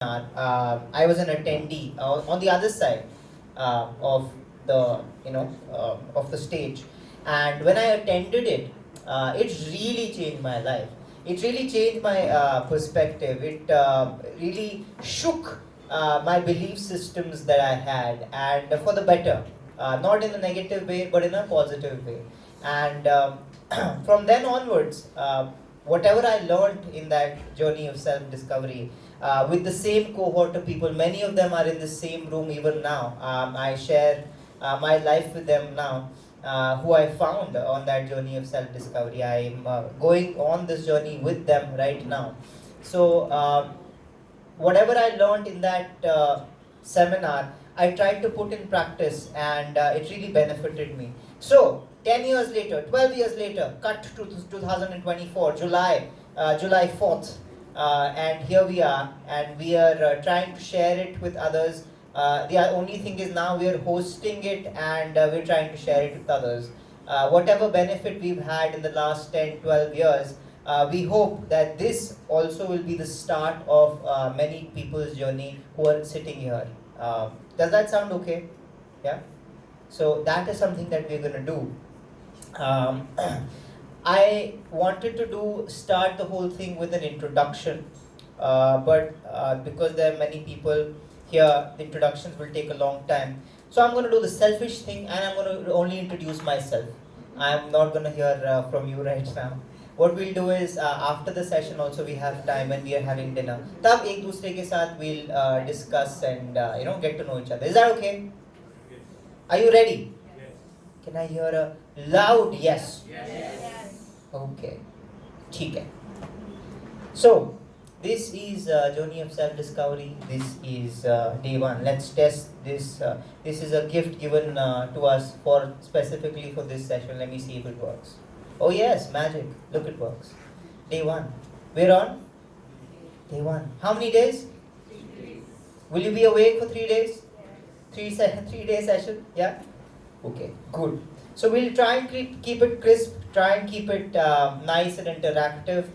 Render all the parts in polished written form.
I was an attendee on the other side of the of the stage, and when I attended it, it really changed my life. It really changed my perspective. It really shook my belief systems that I had, and for the better, not in a negative way, but in a positive way. And from then onwards, whatever I learned in that journey of self-discovery, with the same cohort of people. Many of them are in the same room even now. I share my life with them now, who I found on that journey of self-discovery. I'm going on this journey with them right now. So whatever I learned in that seminar, I tried to put in practice, and it really benefited me. So 10 years later, 12 years later, cut to 2024, July 4th, and here we are, and we are trying to share it with others. The only thing is now we are hosting it, and we're trying to share it with others. Whatever benefit we've had in the last 10, 12 years, we hope that this also will be the start of many people's journey who are sitting here. Does that sound okay? Yeah? So that is something that we're going to do. I wanted to start the whole thing with an introduction, but because there are many people here, the introductions will take a long time. So I'm going to do the selfish thing, and I'm going to only introduce myself. I'm not going to hear from you right now. What we'll do is after the session also we have time when we are having dinner. तब एक दूसरे के साथ we'll discuss and get to know each other. Is that okay? Are you ready? Can I hear a loud yes? Okay. ठीक है. So this is journey of self-discovery. This is day one. Let's test this. This is a gift given to us for specifically for this session. Let me see if it works. Oh yes, magic. Look, it works. Day one. We're on? Day one. How many days? 3 days. Will you be awake for 3 days? 3 day session? Yeah? Okay, good. So we'll try and keep it crisp, try and keep it nice and interactive.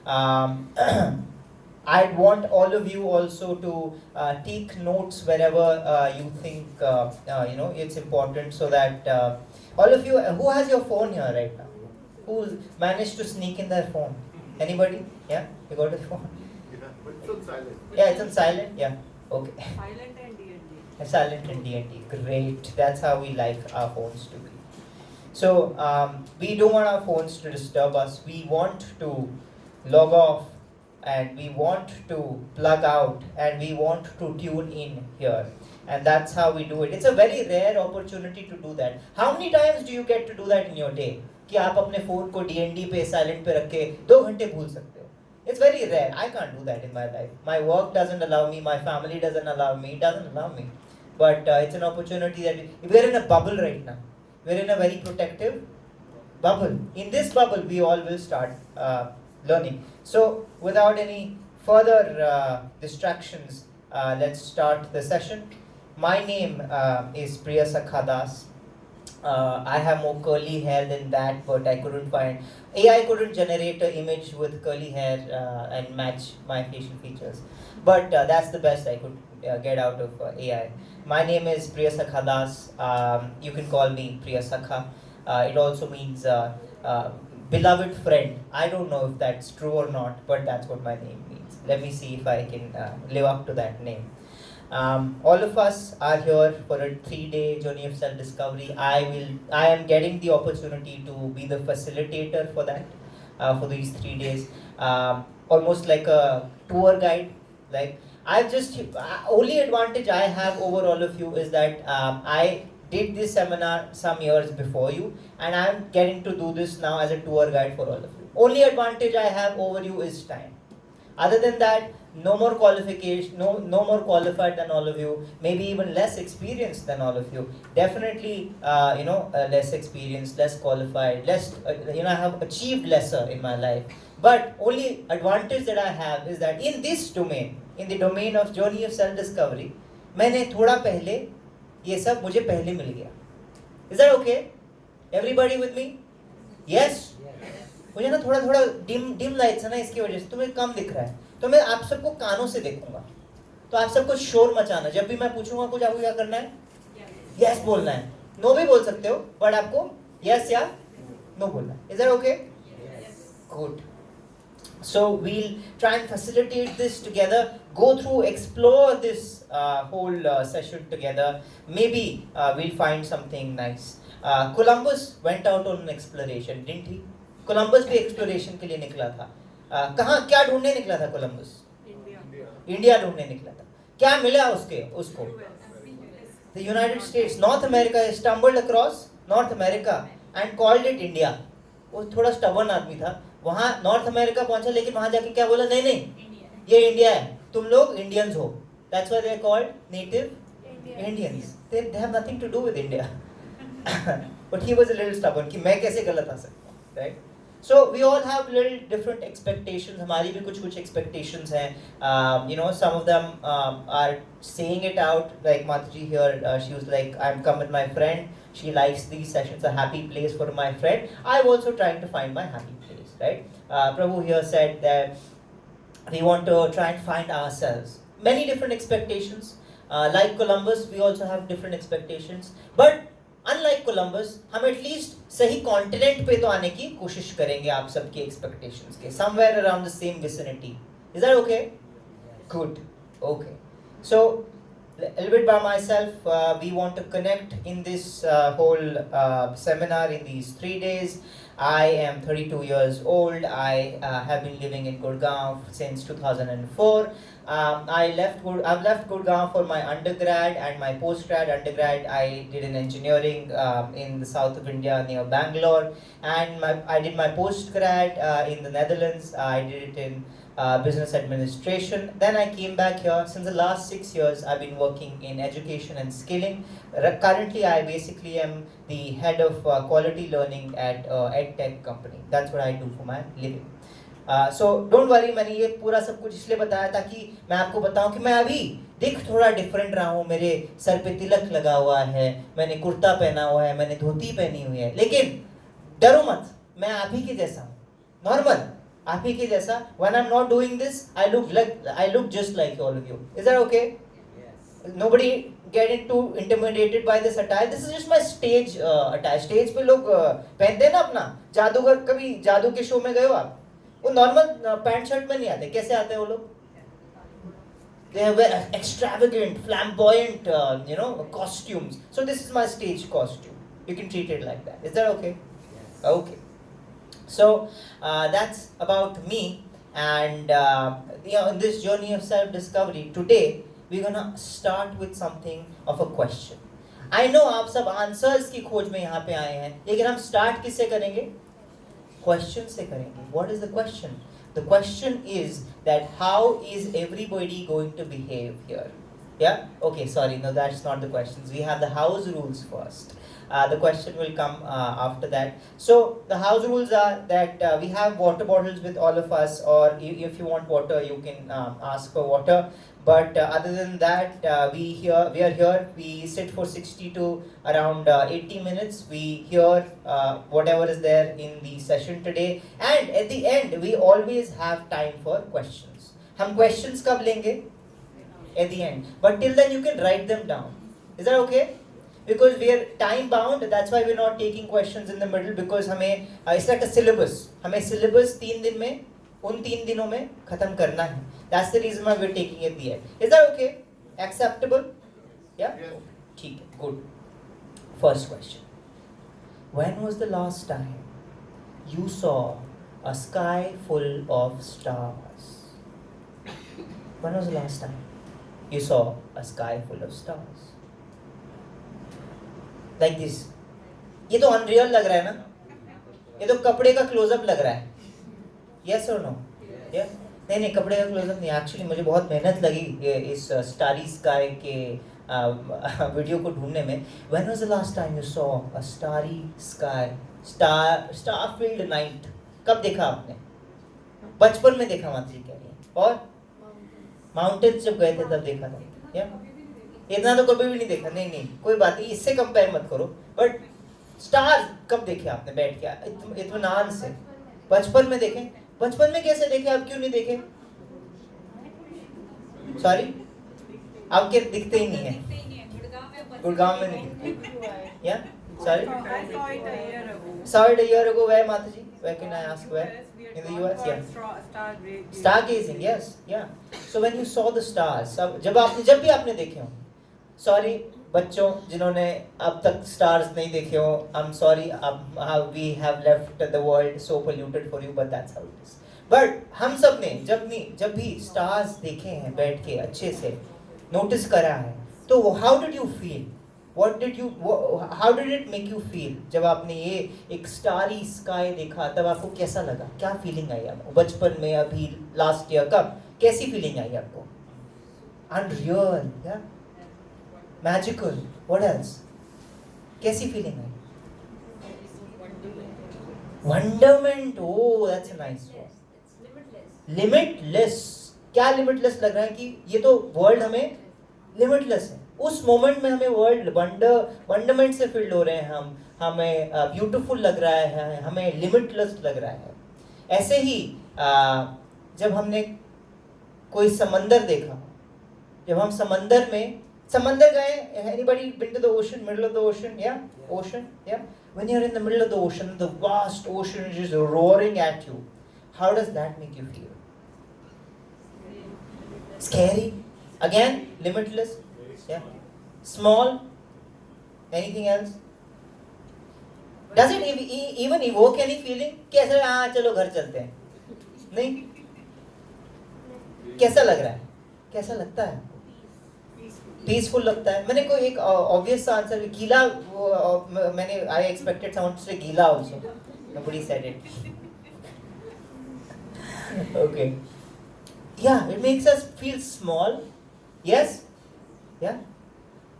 I want all of you also to take notes wherever you think it's important, so that all of you, who has your phone here right now? Who managed to sneak in their phone? Anybody? Yeah? You got a phone? Yeah, but it's on silent. Yeah, it's on silent? Yeah. Okay. Silent and D&D. Silent and D&D. Great. That's how we like our phones to be. So we don't want our phones to disturb us. We want to log off, and we want to plug out, and we want to tune in here. And that's how we do it. It's a very rare opportunity to do that. How many times do you get to do that in your day? कि आप अपने phone को D&D पे silent पे रख के 2 घंटे भूल सकते हो. It's very rare. I can't do that in my life. My work doesn't allow me. My family doesn't allow me. It doesn't allow me. But it's an opportunity that we're in a bubble right now. We're in a very protective bubble. In this bubble, we all will start learning. So without any further distractions, let's start the session. My name is Priya Sakha Das. I have more curly hair than that, but I couldn't find. AI couldn't generate an image with curly hair and match my facial features. But that's the best I could get out of AI. My name is Priya Sakha Das. You can call me Priya Sakha. It also means beloved friend. I don't know if that's true or not, but that's what my name means. Let me see if I can live up to that name. All of us are here for a 3-day journey of self-discovery. I am getting the opportunity to be the facilitator for that, for these 3 days. Almost like a tour guide. Like only advantage I have over all of you is that I did this seminar some years before you, and I'm getting to do this now as a tour guide for all of you. Only advantage I have over you is time. Other than that, no more qualification, no more qualified than all of you, maybe even less experienced than all of you. Definitely, less experienced, less qualified, less, I have achieved lesser in my life. But only advantage that I have is that in this domain, in the domain of journey of self-discovery, मैंने थोड़ा पहले ये सब मुझे पहले मिल गया. Is that okay? Everybody with me? Yes? मुझे ना थोड़ा डिम लाइट्स है ना, इसकी वजह से तुम्हें कम दिख रहा है, तो मैं आप सबको कानों से देखूंगा. तो आप सबको शोर मचाना, जब भी मैं पूछूंगा कुछ आपको क्या करना है, यस बोलना है, नो भी बोल सकते हो बट आपको यस या नो बोलना है. Is that okay? Good. So we'll try and facilitate this together, go through, explore this whole session together. Maybe we'll find something nice. Columbus went out on an exploration, didn't he? Columbus भी exploration के लिए निकला था. कहाँ क्या ढूंढने निकला था Columbus? इंडिया ढूंढने निकला था. क्या मिला उसको? The United States, North America. He stumbled across North America and called it India. वो थोड़ा stubborn आदमी था. वहाँ नॉर्थ अमेरिका पहुंचा, लेकिन वहां जाके क्या बोला, नहीं ये इंडिया है, तुम लोग इंडियंस हो. That's why they are called native Indians. They have nothing to do with India. But he was a little stubborn कि मैं कैसे गलत आ सकता हूं, right? So we all have little different expectations. हमारी भी कुछ expectations हैं. Some of them are saying it out. Like Mataji here, she was like, "I'm come with my friend. She likes these sessions. A happy place for my friend. I'm also trying to find my happy place." Right? Prabhu here said that we want to try and find ourselves. Many different expectations. Like Columbus, we also have different expectations. But unlike Columbus, हम at least सही continent पे तो आने की कोशिश करेंगे आप सबके एक्सपेक्टेशंस के, somewhere around the same vicinity. Is that okay? Good. Okay. So a little bit by myself, we want to connect in this whole seminar in these 3 days. I am 32 years old. I have been living in Gurgaon since 2004. I've left Gurgaon for my undergrad and my postgrad. Undergrad I did in engineering in the south of India near Bangalore, and I did my postgrad in the Netherlands. I did it in business administration. Then I came back here. Since the last 6 years, I've been working in education and skilling. Currently, I basically am the head of quality learning at EdTech company. That's what I do for my living. So don't worry, मैंने ये पूरा सब कुछ इसलिए बताया ताकि मैं आपको बताऊं कि मैं अभी दिख थोड़ा डिफरेंट रहा हूँ. मेरे सर पे तिलक लगा हुआ है, मैंने कुर्ता पहना हुआ है, मैंने धोती पहनी हुई है, लेकिन डरो मत, मैं आप ही के जैसा हूँ, नॉर्मल आप ही के जैसा. When I'm not doing this, I look just like all of you. Is that okay? Yes. Nobody get too intimidated by this attire. This is just my stage attire. Stage पे लोग पहनते हैं ना अपना. जादूगर, कभी जादू के शो में गए हो आप? वो नॉर्मल पैंट शर्ट में नहीं आते. कैसे आते हैं वो लोग? They have extravagant, flamboyant, costumes. So this is my stage costume. You can treat it like that. Is that okay? Yes. Okay. So that's about me, and in this journey of self-discovery, today we're gonna start with something of a question. I know आप सब answers की खोज में यहाँ पे आए हैं, लेकिन हम start किससे करेंगे? Question से करेंगे. What is the question? The question is that how is everybody going to behave here? Yeah? Okay, sorry, no, that's not the questions. We have the house rules first. The question will come after that. So the house rules are that we have water bottles with all of us, or if you want water, you can ask for water. But other than that, we are here. We sit for 60 to around 80 minutes. We hear whatever is there in the session today, and at the end, we always have time for questions. हम questions कब लेंगे? At the end. But till then, you can write them down. Is that okay? Because we are time bound, that's why we're not taking questions in the middle, because हमें it's like a syllabus. हमें syllabus 3 दिन में, उन 3 दिनों में खत्म करना है. That's the reason why we're taking it at the end. Is that okay? Acceptable? Yeah? Yes. ठीक है, good. First question. When was the last time you saw a sky full of stars? When was the last time you saw a sky full of stars? Like this. ये तो unreal लग रहा है ना? ये तो कपड़े का क्लोजअप लग रहा है. Yes or no? Yes? नहीं, कपड़े का क्लोजअप नहीं. एक्चुअली मुझे बहुत मेहनत लगी इस स्टारी स्काई के वीडियो को ढूंढने में. When was the last time you saw a starry sky, star-filled night? कब देखा आपने? बचपन में देखा, माता जी कह रही है. और माउंटेन्स जब गए थे तब देखा था. या इतना तो कभी भी नहीं देखा. नहीं, कोई बात नहीं, इससे कंपेयर मत करो. बट स्टार कब देखे आपने बैठ के इत्मीनान से? बचपन में देखे. बचपन में कैसे देखे? आप क्यों नहीं देखे? सॉरी, आपके दिखते ही नहीं है, गुड़गांव में नहीं, या sorry, I saw it a year ago. saw it a year ago. Where, Mataji? Where can I ask? Where? In the US? Yeah. Stargazing, yes, yeah. So when you saw the stars, जब भी आपने देखे हो, sorry बच्चों जिन्होंने अब तक stars नहीं देखे हो, I'm sorry, how we have left the world so polluted for you, but that's how it is. But हम सब ने जब भी stars देखे हैं बैठ के अच्छे से notice करा है, तो how did you feel? How did it make you feel? जब आपने ये एक starry sky देखा, तब आपको कैसा लगा? क्या feeling आई आपको? बचपन में, अभी last year, कब? कैसी feeling आई आपको? Unreal, yeah? Magical. What else? कैसी feeling I? Wonderment. Oh, that's a nice one. Limitless. क्या limitless लग रहा है कि ये तो world हमें limitless है. उस मोमेंट में हमें वर्ल्ड वंडरमेंट से फिल्ड हो रहे हैं, हमें ब्यूटीफुल लग रहा है, हमें लिमिटलेस लग रहा है. ऐसे ही जब हमने कोई समंदर देखा, जब हम समंदर गए, anybody been to the ocean, middle of the ocean, या ओशन, या when you are in the middle of the ocean, the vast ocean is roaring at you, how does that make you feel? Scary, again limitless, yeah. Small, anything else? Does it even evoke any feeling? कैसे हाँ चलो घर चलते हैं? नहीं? कैसा लग रहा है? कैसा लगता है? Peaceful लगता है. मैंने कोई एक obvious आंसर गीला, मैंने I expected someone to say गीला also. Nobody said it. Okay. Yeah, it makes us feel small. Yes? Yeah?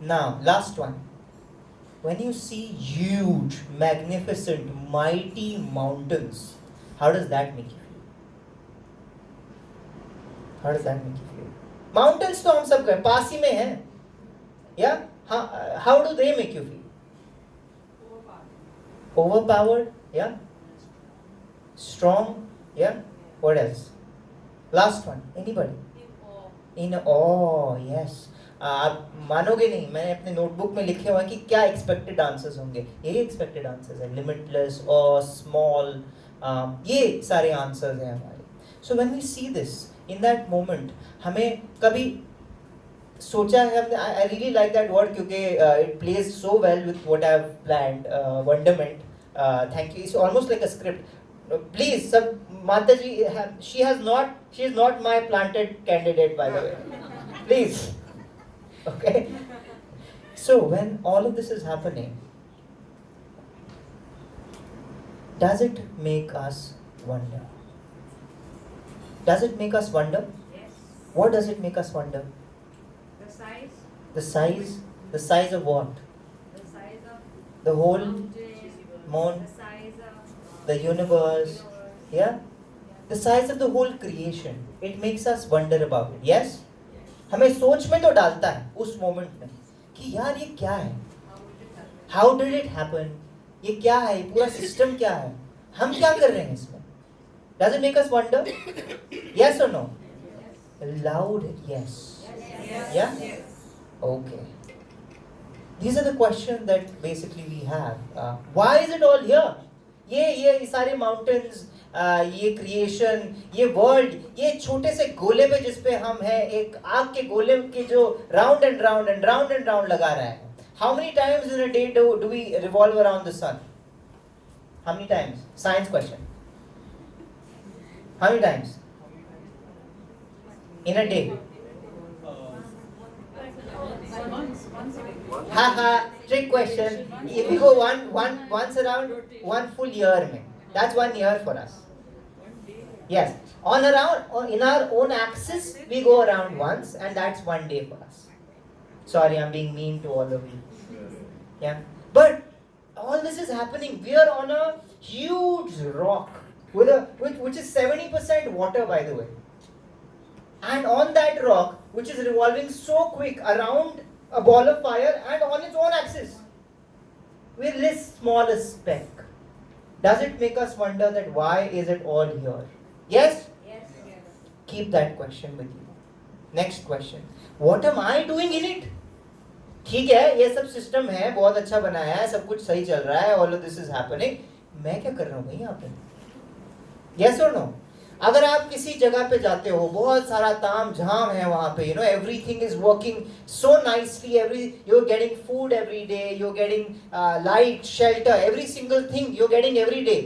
Now, last one. When you see huge, magnificent, mighty mountains, how does that make you feel? How does that make you feel? Mountains तो हम सब कहें, पास ही में हैं. Yeah? How do they make you feel? Overpowered? Yeah? Strong? Yeah? What else? Last one. Anybody? In awe. Yes. आप मानोगे नहीं, मैंने अपने नोटबुक में लिखे हुए हैं कि क्या एक्सपेक्टेड आंसर्स होंगे. यही एक्सपेक्टेड आंसर्स है. लिमिटलेस, ऑ, स्मॉल, ये सारे आंसर्स हैं हमारे. So when we see this in that moment, हमें कभी सोचा है, I really like that word क्योंकि it plays so well with what I have planned. Wonderment. Thank you. It's almost like a script. Please, Mataji, she is not my planted candidate, by the way. Please. Okay. So when all of this is happening, does it make us wonder? Does it make us wonder? Yes. What does it make us wonder? The size. The size? The size of what? The size of The whole mountain. The size of the universe, yeah? The size of the whole creation. It makes us wonder about it. Yes? हमें सोच में तो डालता है उस moment में कि यार ये क्या है? How did it happen? ये क्या है? ये पूरा सिस्टम क्या है? हम क्या कर रहे हैं इसमें? Does it make us wonder? Yes or no? Loud yes. Yeah? Okay. These are the questions that basically we have. Why is it all here? ये सारे माउंटेन्स, ये क्रिएशन, ये वर्ल्ड, ये छोटे से गोले पे जिस पे हम हैं, एक आग के गोले के जो राउंड एंड राउंड लगा रहा है. How many times in a day do we revolve around the sun? How many times? Science question. How many times in a day? Trick question. If we go once around, one full year में, that's 1 year for us. Yes, in our own axis we go around once, and that's 1 day for us. Sorry, I'm being mean to all of you. Yeah, but all this is happening. We are on a huge rock which is 70% water, by the way, and on that rock, which is revolving so quick around a ball of fire and on its own axis, we're this small a speck. Does it make us wonder that why is it all here? Yes? Yes. Keep that question with you. Next question. What am I doing in it? ठीक है, ये सब system है, बहुत अच्छा बनाया है, सब कुछ सही चल रहा है, all of this is happening. मैं क्या कर रहा हूँ भाई यहाँ पे? Yes or no? अगर आप किसी जगह पे जाते हो, बहुत सारा ताम झाम है वहाँ पे, everything is working so nicely, you're getting food every day, you're getting light, shelter, every single thing you're getting every day.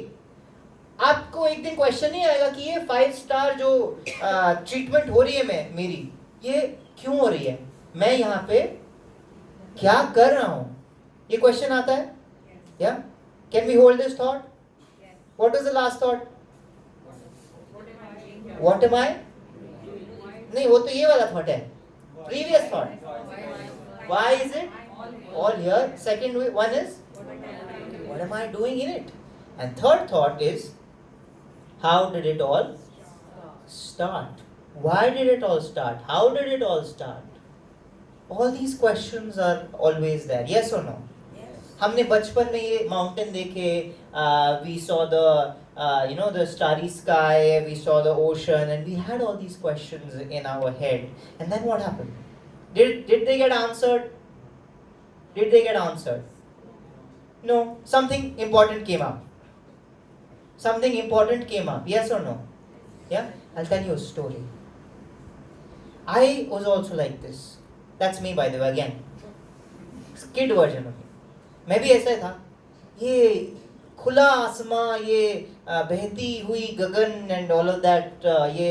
आपको एक दिन क्वेश्चन नहीं आएगा कि ये 5 स्टार जो ट्रीटमेंट हो रही है मेरी, ये क्यों हो रही है, मैं यहाँ पे क्या कर रहा हूँ? ये क्वेश्चन आता है? या can we hold this thought? What is the last thought? What am I? नहीं, वो तो ये वाला थॉट है, previous thought. Why is it all here? Second one is what am I doing in it? And third thought is how did it all start? Why did it all start? How did it all start? All these questions are always there. Yes or no? Yes. हमने बचपन में ये mountain देखे, we saw the starry sky, we saw the ocean, and we had all these questions in our head. And then what happened? Did they get answered? Did they get answered? No. Something important came up. Something important came up. Yes or no? Yeah? I'll tell you a story. I was also like this. That's me, by the way, again. Kid version of me. मैं भी ऐसा ही था. ये खुला आसमां, ये बहती हुई गगन and all of that, ये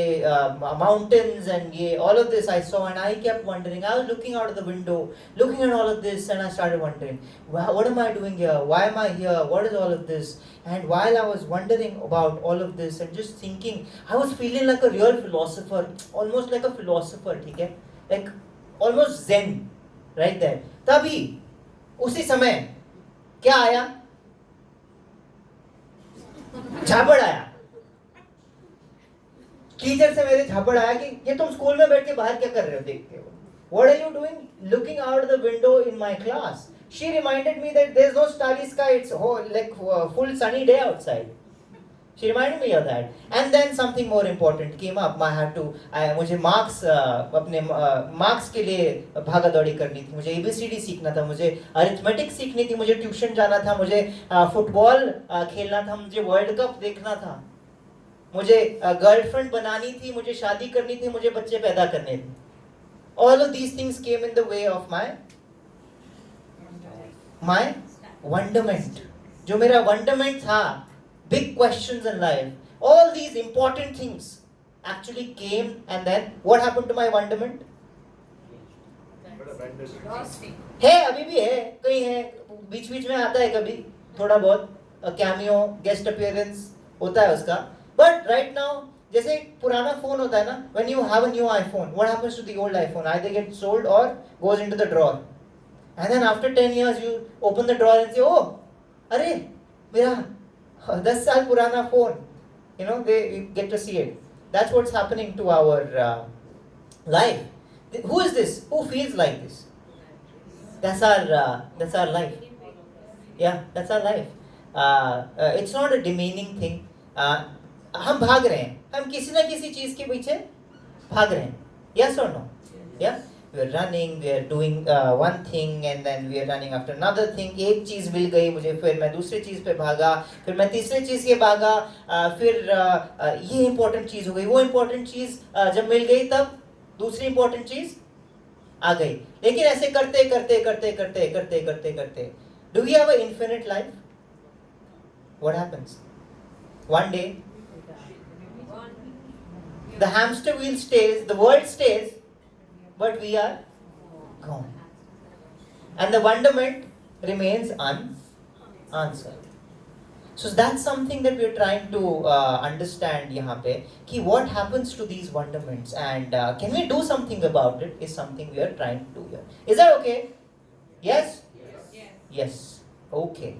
mountains and ये all of this I saw, and I kept wondering. I was looking out of the window, looking at all of this, and I started wondering, what am I doing here? Why am I here? What is all of this? And while I was wondering about all of this and just thinking, I was feeling like a real philosopher, almost like a philosopher, ठीक है? Like almost Zen, right there. तभी उसी समय क्या आया? झापड़ आया. Teacher से मेरे झापड़ आया कि ये तुम स्कूल में बैठ के बाहर क्या कर रहे हो देखते हो? What are you doing looking out the window in my class? She reminded me that there's no starry sky, it's full sunny day outside. She reminded me of that. And then something more important came up. मुझे marks, अपने marks के लिए भागा दौड़ी करनी थी, मुझे ABCD सीखना था, मुझे अरिथमेटिक सीखनी थी, मुझे ट्यूशन जाना था, मुझे फुटबॉल खेलना था, मुझे वर्ल्ड कप देखना था, मुझे गर्लफ्रेंड बनानी थी, मुझे शादी करनी थी, मुझे बच्चे पैदा करने थे. All of these things came in the way of my wonderment. जो मेरा wonderment था, big questions in life, all these important things actually came, and then what happened to my wonderment? है, अभी भी है, कहीं है, बीच बीच में आता है कभी थोड़ा बहुत कैमियो, गेस्ट अपीयरेंस होता है उसका. But right now, जैसे पुराना फोन होता है ना, when you have a new iPhone, what happens to the old iPhone? Either gets sold or goes into the drawer. And then after 10 years you open the drawer and say, oh, अरे मेरा 10 साल पुराना phone, they get to see it. That's what's happening to our life. Who is this? Who feels like this? That's our life. Yeah, that's our life. It's not a demeaning thing. हम भाग रहे हैं, हम किसी ना किसी चीज के पीछे भाग रहे हैं. Yes or no? Yeah, we are running, we are doing one thing, and then we are running after another thing. एक चीज मिल गई मुझे, फिर मैं दूसरी चीज पे भागा, फिर मैं तीसरी चीज के भागा, फिर ये इम्पोर्टेंट चीज हो गई, वो इम्पोर्टेंट चीज जब मिल गई तब दूसरी इम्पोर्टेंट चीज आ गई. लेकिन ऐसे करते करते करते करते करते करते करते, do we have an infinite life? What happens? One day the hamster wheel stays, the world stays, but we are gone. And the wonderment remains unanswered. So that's something that we're trying to understand यहाँ पे, कि what happens to these wonderments, and can we do something about it, is something we are trying to do here. Is that okay? Yes? Yes. Okay.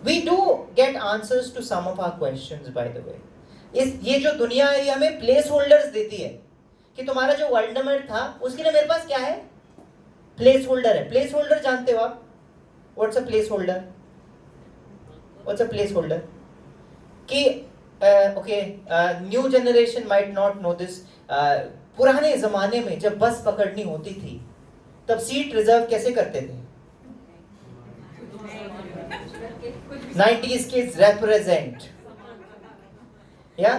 We do get answers to some of our questions, by the way. ये जो दुनिया है, ये हमें place holders देती है कि तुम्हारा जो वंडरमेंट था उसके लिए मेरे पास क्या है, प्लेस होल्डर है. प्लेस होल्डर जानते हो आप? What's a place holder? What's a place holder? कि okay, new generation might not know this. पुराने जमाने में जब बस पकड़नी होती थी तब सीट रिजर्व कैसे करते थे? 90s kids represent, या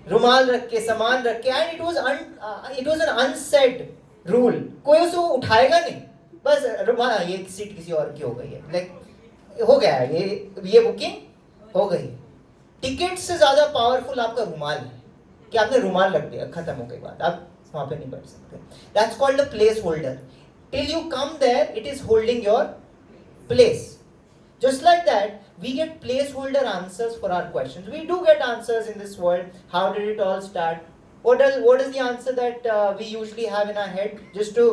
रुमाल रख के, सामान रख के, and it was an unsaid rule. कोई उसको उठाएगा नहीं, बस रुमाल, ये सीट किसी और की हो गई है, लाइक हो गया है, ये बुकिंग हो गई. टिकट से ज्यादा पावरफुल आपका रुमाल है कि आपने रुमाल रख दिया, खत्म हो गई बात, आप वहां पे नहीं बैठ सकते. That's called a place holder. Till you come there it is holding your place. Just like that, we get placeholder answers for our questions. We do get answers in this world. How did it all start? What is the answer that we usually have in our head just to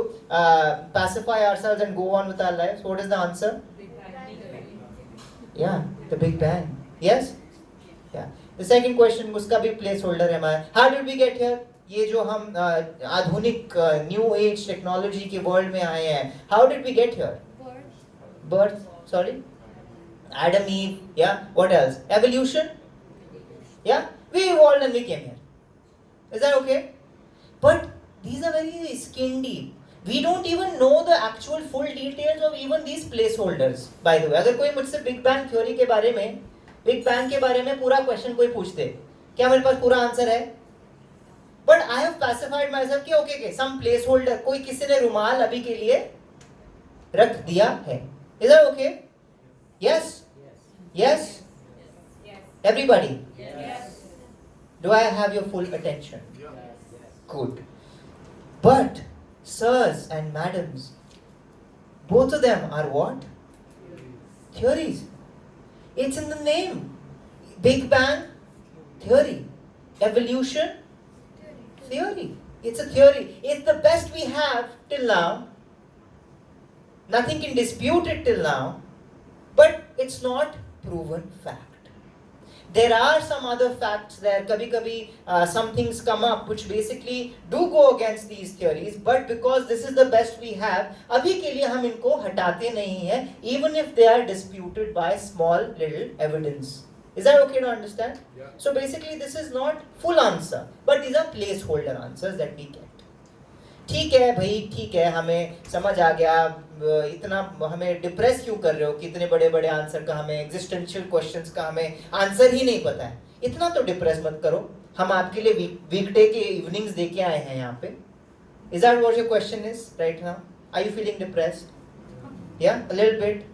pacify ourselves and go on with our lives? What is the answer? Yeah, the Big Bang. Yes? Yeah. The second question, उसका भी placeholder है हमारा. How did we get here? ये जो हम आधुनिक new age technology के world में आए हैं, how did we get here? Birth, sorry, Adam, Eve, yeah, what else? Evolution, yeah, we evolved and we came here. Is that okay? But these are very skin deep. We don't even know the actual full details of even these placeholders. By the way, अगर कोई मुझसे Big Bang Theory के बारे में, Big Bang के बारे में पूरा क्वेश्चन कोई पूछते, क्या मेरे पास पूरा आंसर है? But I have pacified myself कि okay, some placeholder, कोई किसी ने रुमाल अभी के लिए रख दिया है. Is that okay? Yes? Yes? Everybody? Yes. Do I have your full attention? Yeah. Good. But sirs and madams, both of them are what? Theories. It's in the name. Big Bang, theory. Evolution, theory. It's a theory. It's the best we have till now. Nothing can dispute it till now, but it's not proven fact. There are some other facts there. Kabhi some things come up which basically do go against these theories, but because this is the best we have, abhi ke liye hum inko hatate nahi hai, even if they are disputed by small little evidence. Is that okay to understand? Yeah. So basically this is not full answer, but these are placeholder answers that we get. ठीक है भाई, ठीक है, हमें समझ आ गया. इतना हमें डिप्रेस क्यों कर रहे हो कि इतने बड़े बड़े आंसर का, हमें एग्जिस्टेंशियल क्वेश्चंस का हमें आंसर ही नहीं पता है. इतना तो डिप्रेस मत करो. हम आपके लिए वीकडे के इवनिंग्स दे के आए हैं यहाँ पे. Is that what your question is right now? Are you feeling depressed? या अ लिटिल बिट?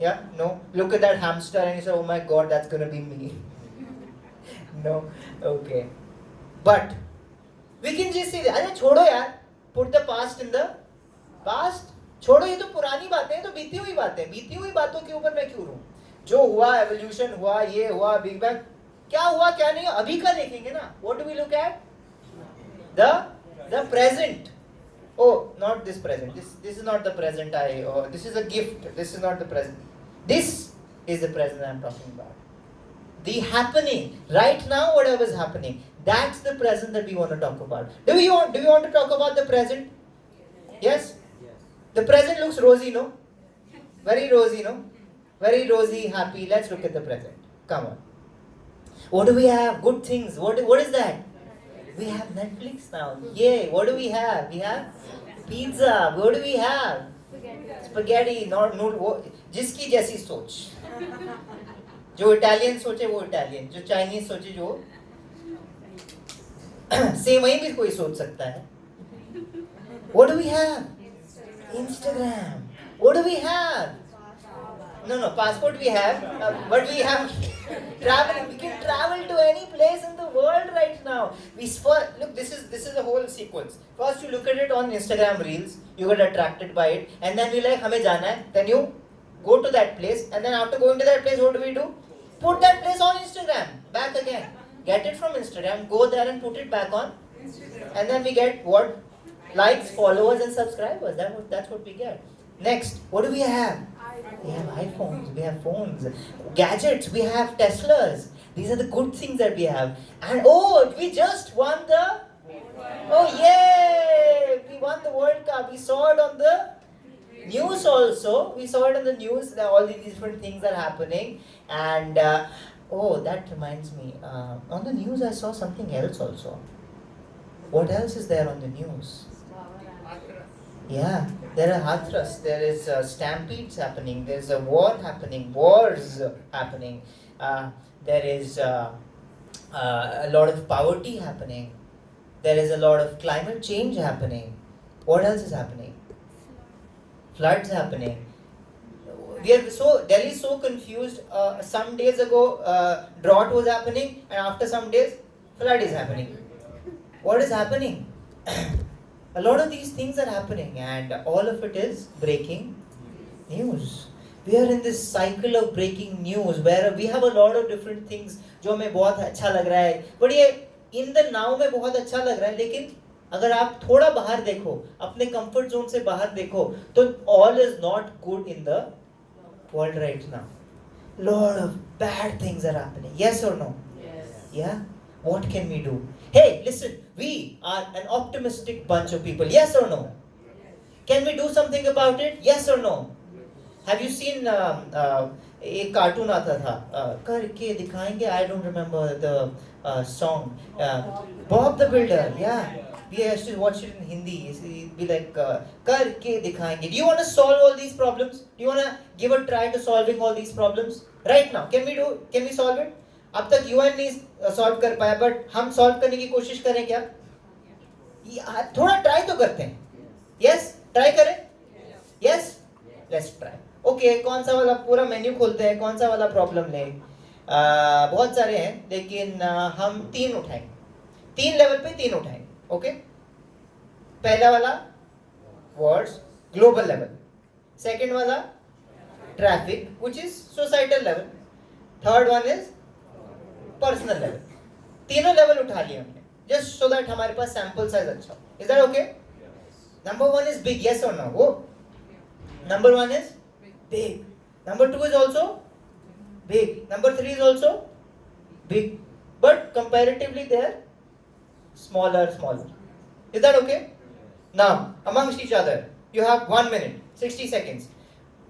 या no? Look at that hamster and you say, oh my God, that's gonna be me. No? Okay. But we can just say, अरे छोड़ो यार, put the past in the past. छोड़ो, ये तो पुरानी बातें हैं, तो बीती हुई बातें. बीती हुई बातों के ऊपर मैं क्यों रहूं? जो हुआ, एवोल्यूशन हुआ, ये हुआ, बिग बैंग, क्या हुआ क्या नहीं, अभी का देखेंगे ना. What do we look at? The present. Oh, not this present. This is not the present. This is a gift. This is not the present. This is the present I'm talking about. The happening right now, whatever is happening, that's the present that we want to talk about. Do we want to talk about the present? Yes? The present looks rosy, no? Very rosy, no? Very rosy, happy. Let's look at the present. Come on. What do we have? Good things. What is that? We have Netflix now. Yay. What do we have? We have pizza. What do we have? Spaghetti. Not noodle. जिसकी जैसी सोच. जो Italian सोचे वो Italian, जो Chinese सोचे जो same, वही भी कोई सोच सकता है. What do we have? Instagram. What do we have? No, passport we have, but we have traveling. We can travel to any place in the world right now. Look, this is a whole sequence. First you look at it on Instagram Reels, you get attracted by it, and then we like, हमें जाना है. Then you go to that place, and then after going to that place, what do? Put that place on Instagram, back again. Get it from Instagram, go there and put it back on Instagram. And then we get what? Likes, followers and subscribers. That's what we get. Next, what do we have? We have iPhones, we have phones, gadgets, we have Teslas. These are the good things that we have. And we just won the... Oh yay! We won the World Cup. We saw it on the news also. We saw it on the news, all these different things are happening. And that reminds me, on the news I saw something else also. What else is there on the news? Yeah, there are hathras, there is stampedes happening, there's a war happening, wars happening, there is a lot of poverty happening, there is a lot of climate change happening. What else is happening? Floods happening. Delhi is so confused. Some days ago, drought was happening, and after some days, flood is happening. What is happening? A lot of these things are happening, and all of it is breaking news. We are in this cycle of breaking news where we have a lot of different things जो हमें बहुत अच्छा लग रहा है, but ये in the now में बहुत अच्छा लग रहा है, लेकिन अगर आप थोड़ा बाहर देखो, अपने comfort zone से बाहर देखो, तो all is not good in the world right now. Lot of bad things are happening. Yes or no? Yes. Yeah? What can we do? Hey, listen, we are an optimistic bunch of people. Yes or no? Can we do something about it? Yes or no? Have you seen एक cartoon आता था करके दिखाएंगे? I don't remember the song. Bob the Builder. Yeah. We used to watch it in Hindi. It'd be like करके दिखाएंगे. Do you want to solve all these problems? Do you want to give a try to solving all these problems right now? Can we solve it? अब तक UN नहीं solve कर पाया, but हम solve करने की कोशिश करें क्या? थोड़ा ट्राई तो करते हैं. यस, ट्राई करें. Yes, let's try. ओके, कौन सा वाला पूरा मेन्यू खोलते हैं, कौन सा वाला प्रॉब्लम लें? बहुत सारे हैं, लेकिन हम 3 उठाएंगे. 3 लेवल पे 3 उठाएंगे. ओके, पहला वाला वर्ड्स, ग्लोबल लेवल. सेकंड वाला traffic, which is societal level. Third one is personal level. तीनों लेवल उठा लिए हमने, जस्ट सो दैट हमारे पास सैंपल साइज अच्छा. Is that okay? Number 1 is big. Yes और नो? वो number 1 is big. Number 2 is also big. Number 3 is also big. But comparatively they are smaller. Is that okay? Now, amongst each other, you have 1 minute, 60 seconds.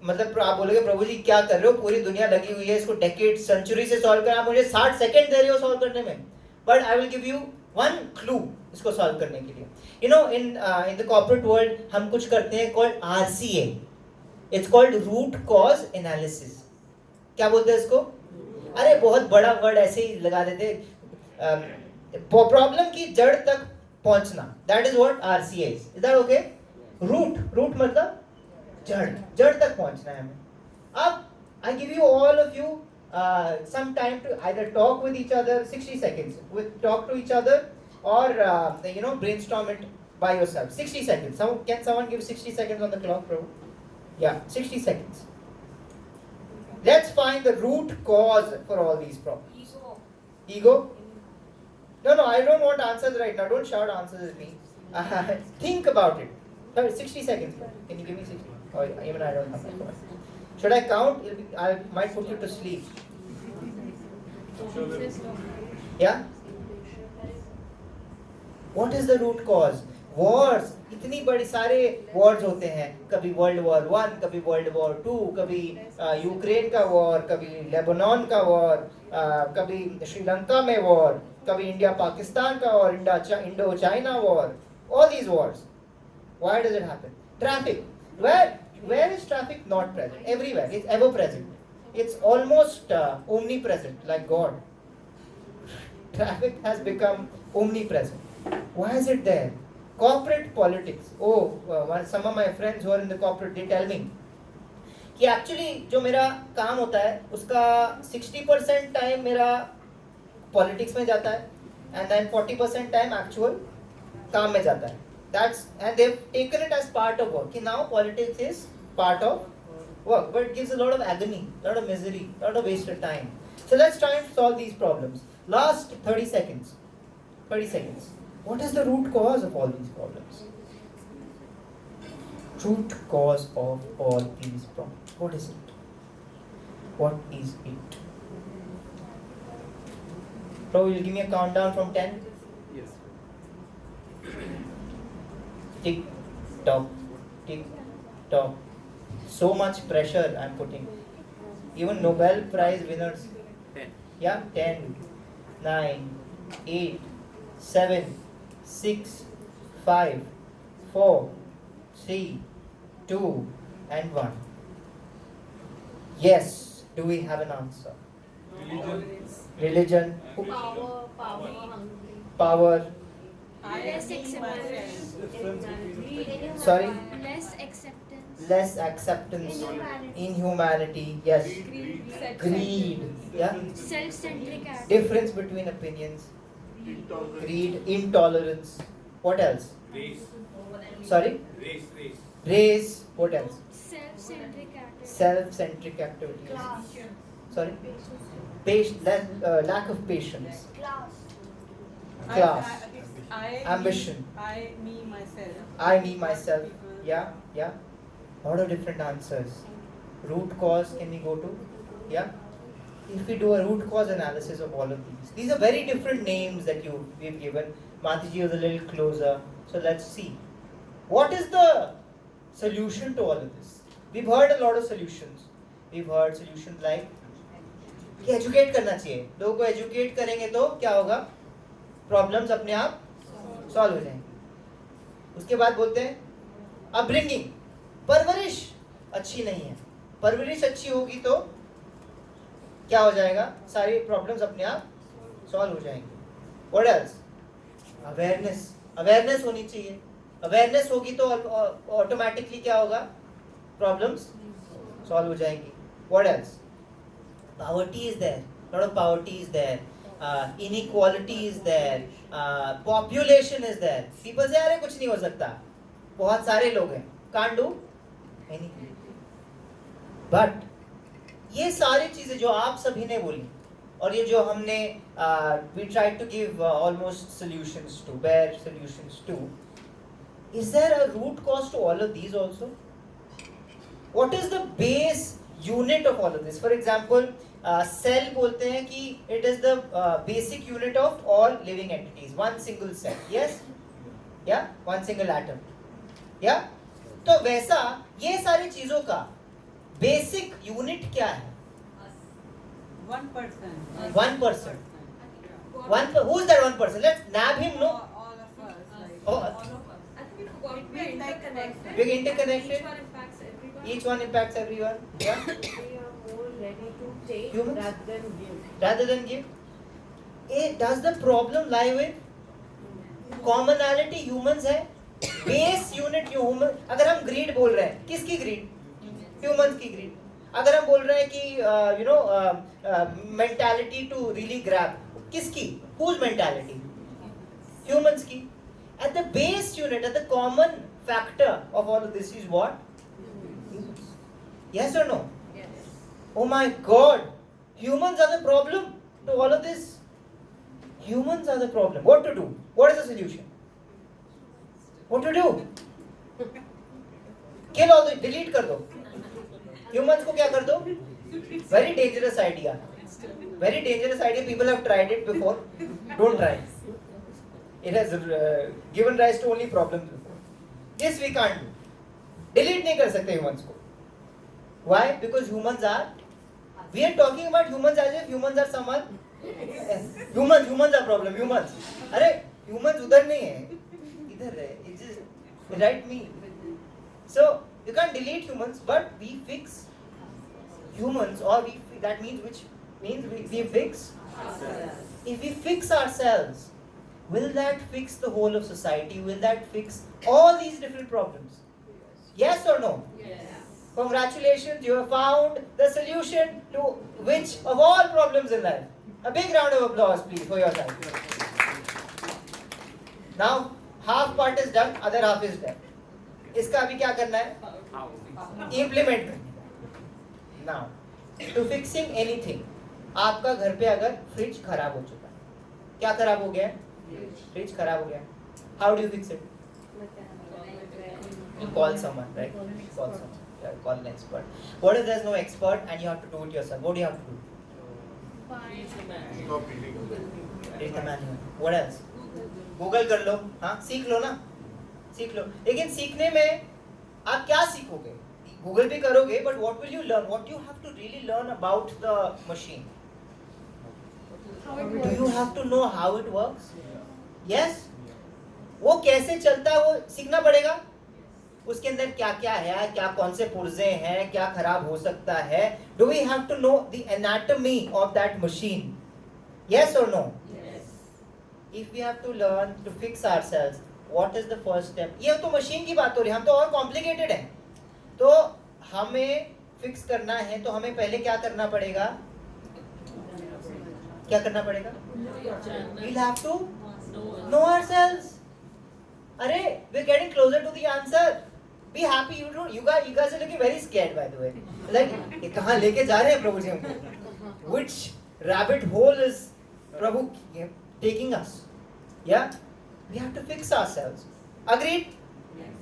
मतलब आप बोलोगे प्रभु जी क्या कर रहे हो, पूरी दुनिया लगी हुई है इसको डेकेड सेंचुरी से सॉल्व करना, आप मुझे 60 सेकंड दे रहे हो सॉल्व करने में. But I will give you 1 clue इसको सॉल्व करने के लिए. You know, in the corporate world हम कुछ करते हैं called RCA. It's called root cause analysis. क्या बोलते हैं इसको? अरे बहुत बड़ा वर्ड ऐसे ही लगा देते. प्रॉब्लम की जड़ तक पहुंचना, that is what RCA is. Is that okay? Root मतलब जड़ तक पहुंचना है हमें. अब I give you all of you some time to either talk with each other, 60 seconds, talk to each other, or brainstorm it by yourself. 60 seconds. Can someone give 60 seconds on the clock, bro? Yeah, 60 seconds. Let's find the root cause for all these problems. Ego? No, I don't want answers right now. Don't shout answers at me. Think about it. Sorry, 60 seconds. Can you give me 60? Oh, even I don't have my phone. Should I count? I might put you to sleep. Yeah? What is the root cause? Wars. इतनी बड़ी सारे wars होते हैं. कभी World War I, कभी World War II, कभी Ukraine का war, कभी लेबनान का war, कभी श्रीलंका में war, कभी इंडिया पाकिस्तान का war, Indo China war. All these wars. Why does it happen? Traffic. Where is traffic not present? Everywhere. It's ever present. It's almost omnipresent, like God. Traffic has become omnipresent. Why is it there? Corporate politics. Some of my friends who are in the corporate, they tell me कि actually जो मेरा काम होता है उसका 60% time मेरा politics में जाता है, and then 40% टाइम एक्चुअल काम में जाता है. And they've taken it as part of work. Now politics is part of work, but it gives a lot of agony, a lot of misery, a lot of wasted time. So let's try and solve these problems. Last 30 seconds. 30 seconds. What is the root cause of all these problems? Root cause of all these problems. What is it? What is it? Bro, will you give me a countdown from 10? Yes. Tick tock, tick tock. So much pressure I'm putting. Even Nobel Prize winners. 10. Yeah, 10, 9, 8, 7, 6, 5, 4, 3, 2, and 1. Yes. Do we have an answer? Religion. Power hungry. Power. Less acceptance. Sorry. Less acceptance. Less acceptance. Inhumanity. Yes. Greed. Yeah. Self-centric attitude. Difference between opinions. Greed. Intolerance. What else? Race. Sorry. Race. What else? Self-centric attitude. Self-centric activities. Sorry. Lack of patience. Class. Ambition. Me, myself. I, me, myself. Yeah. Lot of different answers. Root cause can we go to? Yeah. If we do a root cause analysis of all of these are very different names that we've given. Matiji was a little closer. So let's see. What is the solution to all of this? We've heard a lot of solutions. We've heard solutions like कि educate करना चाहिए. लोगों को educate करेंगे तो क्या होगा? Problems अपने आप सॉल्व हो जाएंगे. उसके बाद बोलते हैं अपब्रिंगिंग, परवरिश अच्छी नहीं है. परवरिश अच्छी होगी तो क्या हो जाएगा? सारी प्रॉब्लम्स अपने आप सॉल्व हो जाएंगे. What else? अवेयरनेस होनी चाहिए. अवेयरनेस होगी तो ऑटोमेटिकली क्या होगा? प्रॉब्लम्स सॉल्व हो जाएंगी. What else? Poverty is there. Lot of poverty is there. Inequality is there. Population is there. People say अरे कुछ नहीं हो सकता. बहुत सारे लोग हैं. Can't do anything. But ये सारी चीजें जो आप सभी ने बोली और ये जो हमने we tried to give almost solutions to, bare solutions to. Is there a root cause to all of these also? What is the base unit of all of this? For example, cell बोलते हैं कि it is the basic unit of all living entities. One single cell. Yes? Yeah? One single atom. Yeah? तो वैसा ये सारी चीजों का basic unit क्या है? 1%. 1%. Who is that 1%? Let's nab him, no? All of us. Like, Oh, I think we're interconnected. we're interconnected. Each one impacts everyone. Each one impacts everyone. Yeah? We are more ready to take Humans? rather than give. Rather than give. Does the problem lie with commonality? Humans है. Base unit human. अगर हम greed बोल रहे हैं, किसकी greed? Humans की greed. अगर हम बोल रहे हैं कि mentality to really grab, किसकी? Whose mentality? Humans की. At the base unit, at the common factor of all of this is what? Yes or no? Yes. Oh my God! Humans are the problem to all of this. Humans are the problem. What to do? What is the solution? What to do? Kill all the, delete कर दो. Humans को क्या कर दो? Very dangerous idea. Very dangerous idea. People have tried it before. Don't try. It has given rise to only problems before. This we can't do. Delete नहीं कर सकते humans को. Why? Because humans are. We are talking about humans as if humans are someone. Humans are problem. Humans. अरे humans उधर नहीं है. इधर है. It's just right me. So you can't delete humans, but we fix humans, or that means which means we fix. If we fix ourselves, will that fix the whole of society? Will that fix all these different problems? Yes or no? Yes. Congratulations, you have found the solution to which of all problems in life. A big round of applause, please, for yourself. Now, half part is done, other half is done. इसका अभी क्या करना है? Implement करना. Now, to fixing anything, आपका घर पे अगर फ्रिज खराब हो चुका है, क्या खराब हो गया है? फ्रिज खराब हो गया. How do you fix it? You call someone, right? Call someone. Yeah, call an expert. What if there's no expert and you have to do it yourself? What do you have to do? Read the manual. What else? Google कर लो. हाँ, सीख लो ना. सीख लो. लेकिन सीखने में आप क्या सीखोगे? Google भी करोगे, but what will you learn? What do you have to really learn about the machine? How it Do you works. have to know how it works? Yes? वो कैसे चलता है वो सीखना पड़ेगा. उसके अंदर क्या क्या है, क्या कौन से पुर्जे हैं, क्या खराब हो सकता है. Do we have to know the anatomy of that machine? Yes or no? Yes. If we have to learn to fix ourselves, what is the first step? ये तो मशीन की बात हो रही है, हम तो और कॉम्प्लिकेटेड हैं. तो हमें फिक्स करना है तो हमें पहले क्या करना पड़ेगा? क्या करना पड़ेगा? We'll have to know ourselves. अरे, we're getting closer to the answer. Be happy. You guys are looking very scared, by the way. Like, ये कहाँ लेके जा रहे हैं प्रभु जी हमको? Which rabbit hole is Prabhu taking us? Yeah, we have to fix ourselves. Agreed?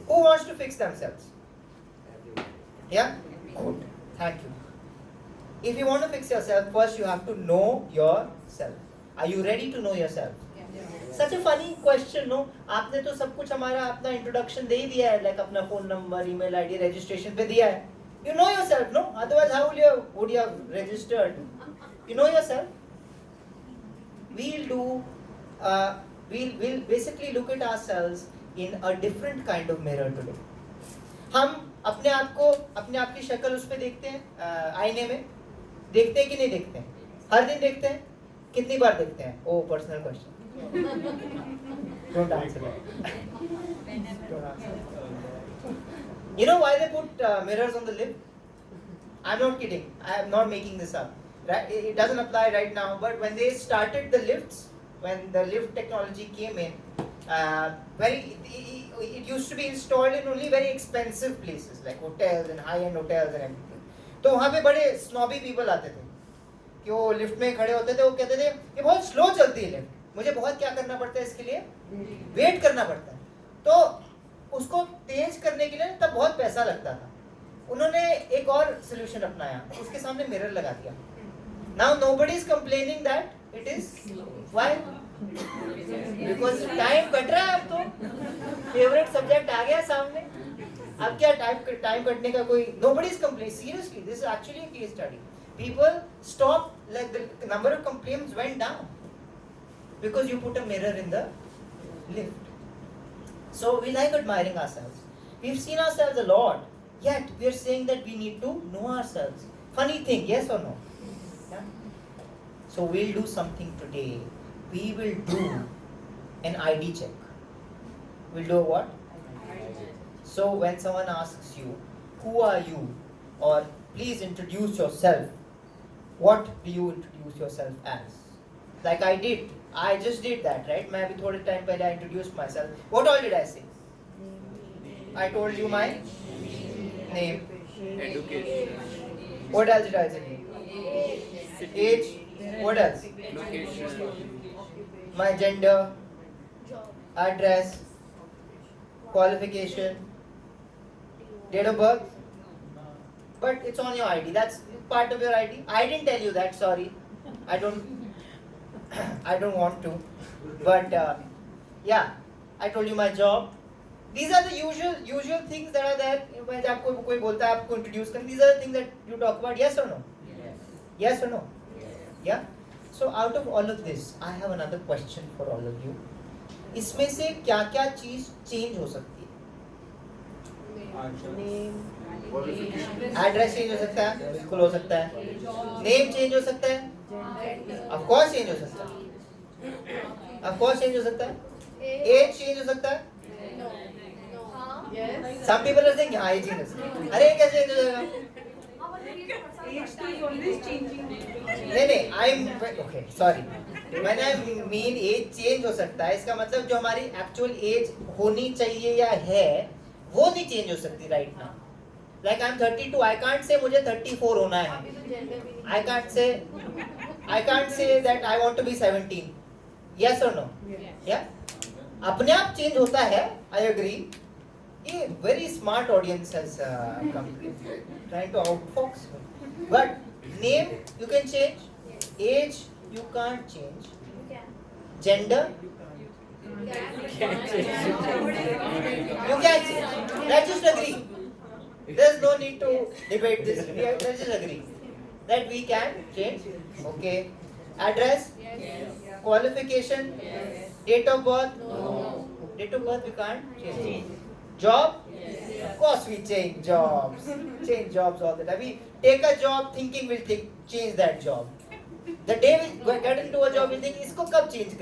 Who wants to fix themselves? Yeah, good. Thank you. If you want to fix yourself, first you have to know yourself. Are you ready to know yourself? Such a funny question, no? आपने तो सब कुछ हमारा अपना introduction दे ही दिया है, like अपना phone number, email ID, registration पे दिया है. You know yourself, no? Otherwise, how would you have registered? You know yourself. We'll basically look at ourselves in a different kind of mirror today. हम अपने आप की शक्ल उस पे देखते हैं, आईने में देखते हैं कि नहीं देखते हैं? हर दिन देखते हैं? कितनी बार देखते हैं? Oh, personal question. Don't answer that. Don't answer that. You know why they put mirrors on the lip? I'm not kidding. I am not making this up. Right? It doesn't apply right now, but when they started the lifts, when the lift technology came in, it used to be installed in only very expensive places like hotels and high-end hotels and everything. तो वहाँ पे बड़े snobby people आते थे कि वो lift में खड़े होते थे, वो कहते थे ये बहुत स्लो चलती है लिफ्ट, मुझे बहुत क्या करना पड़ता है इसके लिए, वेट करना पड़ता है. तो उसको तेज करने के लिए तब बहुत पैसा लगता था. उन्होंने एक और सोल्यूशन अपनाया, उसके सामने मिरर लगा दिया. Now nobody is complaining that it is why? Because time cut रहा है. अब तो फेवरेट सब्जेक्ट आ गया सामने. अब क्या टाइम कटने का कोई, nobody is complaining. Seriously, this is actually a case study. People stopped, like the number of complaints went down because you put a mirror in the lift. So we like admiring ourselves. We've seen ourselves a lot, yet we are saying that we need to know ourselves. Funny thing, yes or no? Yeah? So we'll do something today. We will do an ID check. We'll do a what? So when someone asks you, who are you? Or please introduce yourself. What do you introduce yourself as? Like I did. I just did that, right? मैं अभी थोड़े time पहले I introduced myself. What all did I say? I told you my name. Education. What else did I say? Age. What else? Location. My gender. Address. Qualification. Date of birth. But it's on your ID. That's part of your ID. I didn't tell you that. Sorry. I don't want to. But yeah, I told you my job. These are the usual things that are there. when आपको कोई बोलता है आपको introduce करना, these are the things that you talk about. Yes or no? Yes or no? Yeah. So out of all of this, I have another question for all of you. इसमें से क्या-क्या चीज change हो सकती है? Address change हो सकता है, बिल्कुल हो सकता है. नेम चेंज हो सकता है, ऑफ कोर्स चेंज हो सकता है, ऑफ कोर्स चेंज हो सकता है. एज चेंज हो सकता है. सम पीपल आर सेइंग हां एज चेंज हो सकता है. अरे कैसे चेंज हो जाएगा? नहीं I am okay sorry. When I mean age change हो सकता है, इसका मतलब जो हमारी एक्चुअल एज होनी चाहिए या है वो नहीं चेंज हो सकती right now. Like I'm 32, I can't say मुझे 34 होना है. I can't say that I want to be 17. Yes or no? Yeah. अपने आप चेंज होता है. I agree. ये very smart audience has come trying to outfox me. But name you can change. Age you can't change. Gender you can't change. Let's just agree. There's no need to debate this. Let's just agree that we can change. Okay. Address? Qualification? Date of birth? Date of birth we can't change. Job? Of course we change jobs. Change jobs all the time. We take a job thinking we'll change that job. The day we get into a job, we think, इसको कब change